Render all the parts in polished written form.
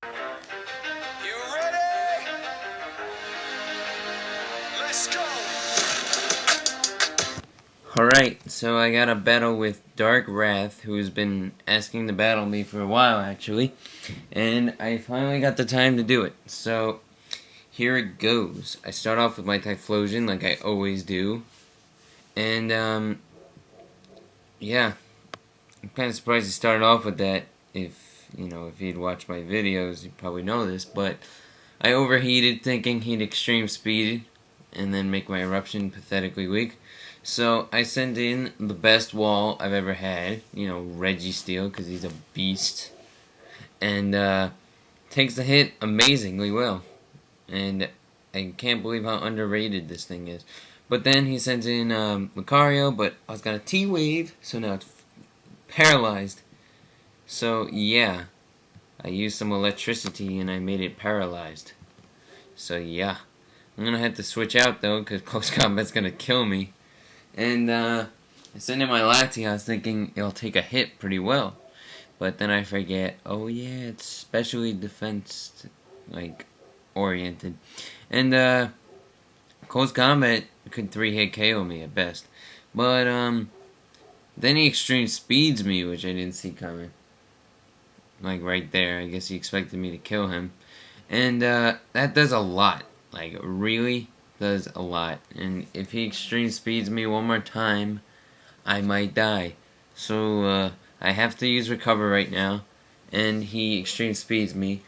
You ready? Let's go! Alright, so I got a battle with DarkWrath, who's been asking to battle me for a while, actually. And I finally got the time to do it. So, here it goes. I start off with my Typhlosion, like I always do. And, yeah. I'm kind of surprised he started off with that. If he'd watched my videos, he'd probably know this. But I overheated thinking he'd extreme speed and then make my eruption pathetically weak. So I sent in the best wall I've ever had, Registeel, because he's a beast. And takes the hit amazingly well. And I can't believe how underrated this thing is. But then he sends in Lucario, but I was got a T-Wave, so now it's paralyzed. So yeah, I used some electricity and I made it paralyzed. So yeah, I'm gonna have to switch out though, because close combat's gonna kill me. And I sent in my Latios thinking it'll take a hit pretty well. But then I forget, oh yeah, it's specially defense, oriented. And close combat could 3-hit KO me at best. But then he extreme speeds me, which I didn't see coming. Like right there, I guess he expected me to kill him. And that does a lot. Like, really does a lot. And if he extreme speeds me one more time, I might die. So I have to use recover right now, and he extreme speeds me.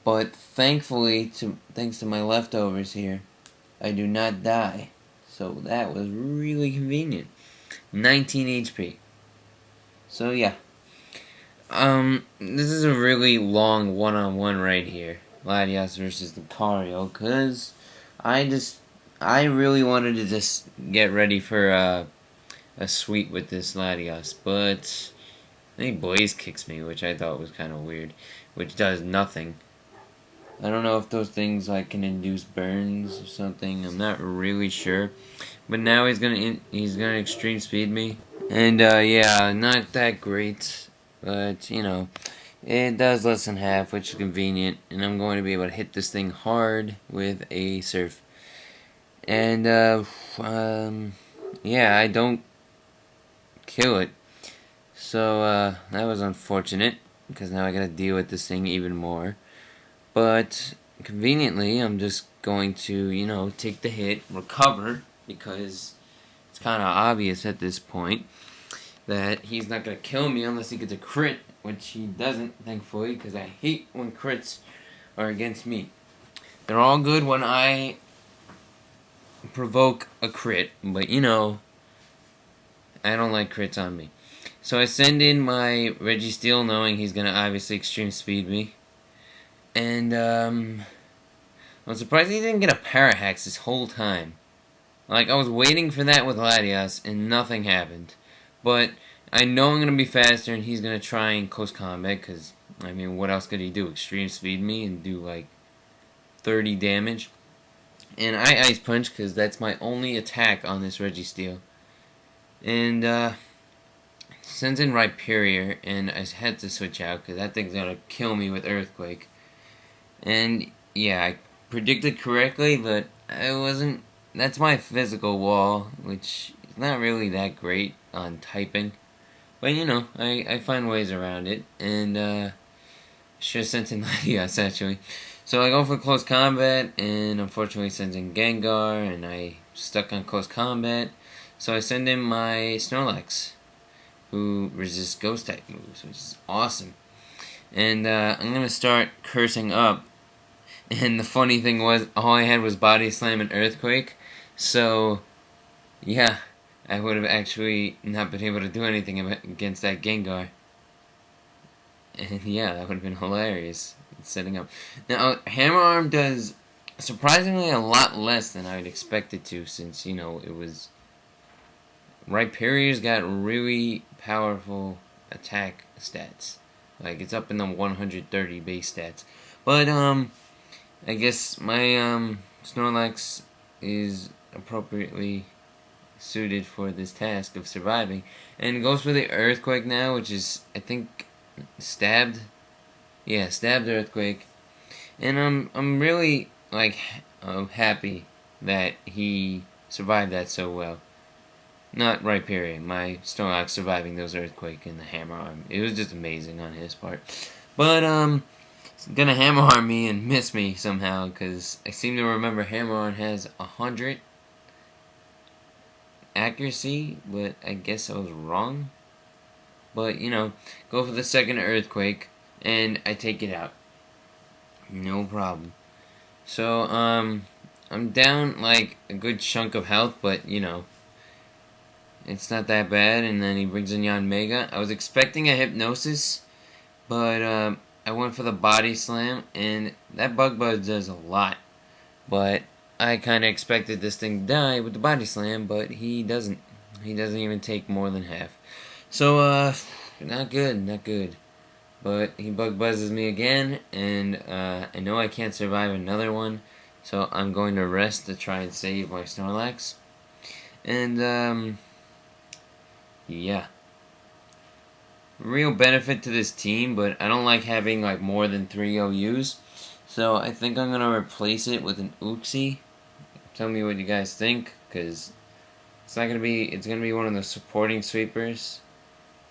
But thankfully, thanks to my leftovers here, I do not die. So that was really convenient. 19 HP. So yeah. This is a really long one-on-one right here. Latios versus Lucario, because I really wanted to just get ready for a sweep with this Latios, but I think Blaze kicks me, which I thought was kind of weird, which does nothing. I don't know if those things can induce burns or something. I'm not really sure, but now he's gonna extreme speed me, and yeah, not that great, but it does less than half, which is convenient, and I'm going to be able to hit this thing hard with a Surf. And, yeah, I don't kill it. So, that was unfortunate, because now I gotta deal with this thing even more. But, conveniently, I'm just going to, take the hit, recover, because it's kind of obvious at this point that he's not gonna kill me unless he gets a crit, which he doesn't, thankfully, because I hate when crits are against me. They're all good when I provoke a crit, but I don't like crits on me. So I send in my Registeel knowing he's gonna obviously extreme speed me. And I'm surprised he didn't get a Parahax this whole time. Like, I was waiting for that with Latios and nothing happened. But I know I'm gonna be faster and he's gonna try and close combat, because I mean, what else could he do? Extreme speed me and do like 30 damage? And I Ice Punch, because that's my only attack on this Registeel. And, sends in Rhyperior, and I had to switch out, because that thing's gonna kill me with Earthquake. And, yeah, I predicted correctly, but I wasn't... That's my physical wall, which is not really that great on typing. But, I find ways around it, and, should have sent in Latios, actually. So I go for close combat, and unfortunately sends in Gengar, and I stuck on close combat. So I send in my Snorlax, who resists ghost type moves, which is awesome. And I'm gonna start cursing up. And the funny thing was, all I had was Body Slam and Earthquake. So, yeah, I would have actually not been able to do anything against that Gengar. And yeah, that would have been hilarious. Setting up. Now, Hammer Arm does surprisingly a lot less than I would expect it to, since, it was... Rhyperior's got really powerful attack stats. Like, it's up in the 130 base stats. But, I guess my, Snorlax is appropriately suited for this task of surviving. And goes for the Earthquake now, which is, I think, stabbed. Yeah, stabbed Earthquake. And I'm really like happy that he survived that so well. Not right period. My Snorlax surviving those earthquake and the hammer arm. It was just amazing on his part. But it's gonna hammer arm me and miss me somehow because I seem to remember hammer arm has 100 accuracy, but I guess I was wrong. But you know, go for the second earthquake and I take it out. No problem. So I'm down like a good chunk of health, but you know, it's not that bad. And then he brings in Yanmega. I was expecting a hypnosis, but I went for the body slam, and that bug buzz does a lot. But I kind of expected this thing to die with the body slam, but he doesn't. He doesn't even take more than half. So not good, not good. But he bug buzzes me again, and I know I can't survive another one, so I'm going to rest to try and save my Snorlax. And yeah. Real benefit to this team, but I don't like having like more than 3 OUs. So I think I'm gonna replace it with an Uxie. Tell me what you guys think, because it's not gonna be. It's gonna be one of the supporting sweepers.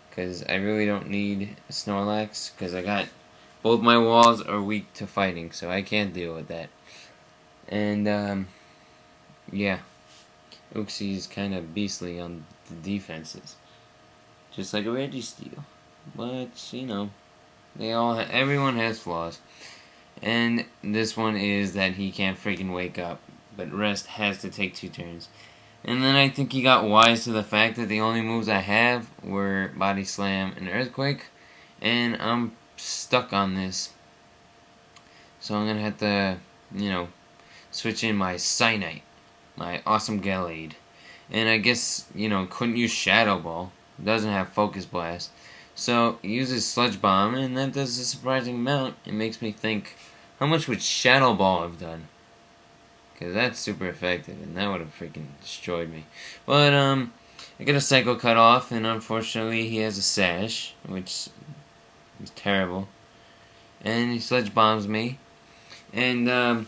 Because I really don't need Snorlax, because I got both my walls are weak to fighting, so I can't deal with that. And yeah, Uxie's kind of beastly on the defenses, just like a Registeel. But you know, everyone has flaws. And this one is that he can't freaking wake up, but rest has to take 2 turns. And then I think he got wise to the fact that the only moves I have were Body Slam and Earthquake, and I'm stuck on this. So I'm gonna have to, you know, switch in my Cynite, my awesome Gallade. And I guess, you know, couldn't use Shadow Ball. It doesn't have Focus Blast. So he uses Sludge Bomb, and that does a surprising amount. It makes me think, how much would Shadow Ball have done? Because that's super effective, and that would have freaking destroyed me. But, I get a Psycho Cut off, and unfortunately he has a Sash, which is terrible. And he Sludge Bombs me. And,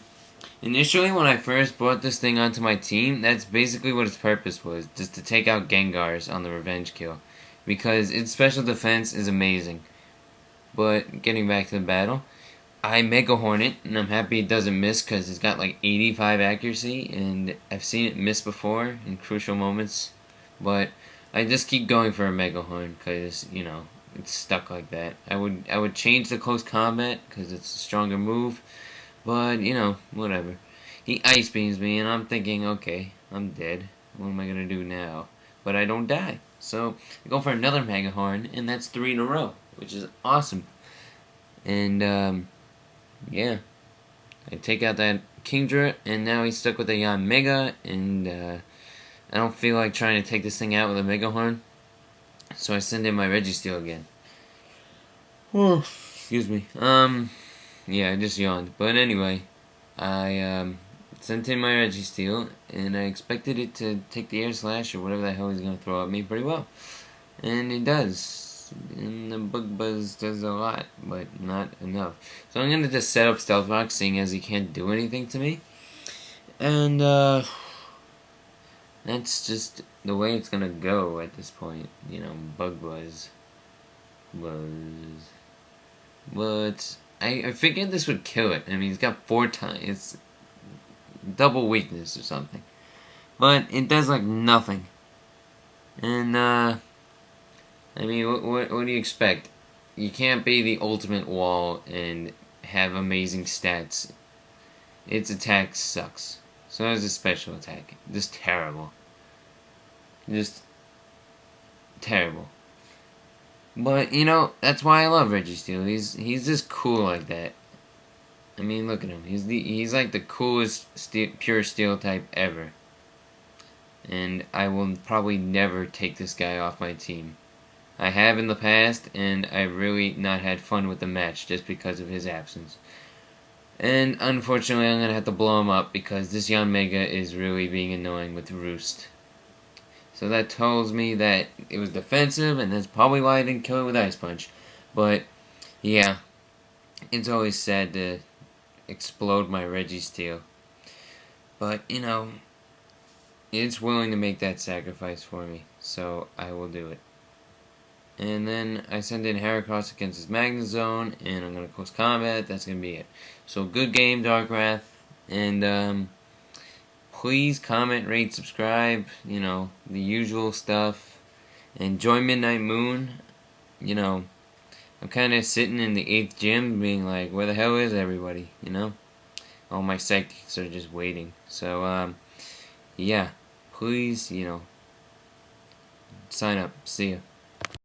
initially when I first brought this thing onto my team, that's basically what its purpose was, just to take out Gengars on the revenge kill. Because its special defense is amazing. But, getting back to the battle, I Mega Hornet, and I'm happy it doesn't miss because it's got like 85 accuracy, and I've seen it miss before in crucial moments. But I just keep going for a Mega Horn because, you know, it's stuck like that. I would change the close combat because it's a stronger move, but you know, whatever. He Ice Beams me, and I'm thinking, okay, I'm dead. What am I gonna do now? But I don't die, so I go for another Mega Horn, and that's 3 in a row, which is awesome. And yeah, I take out that Kingdra, and now he's stuck with a Yanmega, and I don't feel like trying to take this thing out with a Mega Horn, so I send in my Registeel again. Oh, excuse me. Yeah, I just yawned. But anyway, I sent in my Registeel, and I expected it to take the Air Slash or whatever the hell he's gonna throw at me pretty well, and it does. And the Bug Buzz does a lot, but not enough. So I'm gonna just set up Stealth Rock, seeing as he can't do anything to me. And that's just the way it's gonna go at this point. You know, Bug Buzz. But I figured this would kill it. I mean, he's got 4 times. It's double weakness or something. But it does like nothing. And I mean, what do you expect? You can't be the ultimate wall and have amazing stats. Its attack sucks. So does its special attack. Just terrible. Just terrible. But, you know, that's why I love Registeel. He's just cool like that. I mean, look at him. He's like the coolest pure steel type ever. And I will probably never take this guy off my team. I have in the past, and I've really not had fun with the match just because of his absence. And unfortunately, I'm going to have to blow him up because this Yanmega is really being annoying with Roost. So that tells me that it was defensive, and that's probably why I didn't kill it with Ice Punch. But, yeah, it's always sad to explode my Registeel. But, you know, it's willing to make that sacrifice for me, so I will do it. And then I send in Heracross against his Magnezone, and I'm going to close combat. That's going to be it. So, good game, DarkWrath. And, please comment, rate, subscribe, you know, the usual stuff. And join Midnight Moon. You know, I'm kind of sitting in the 8th gym being like, where the hell is everybody, you know? All my psychics are just waiting. So, yeah, please, you know, sign up. See ya.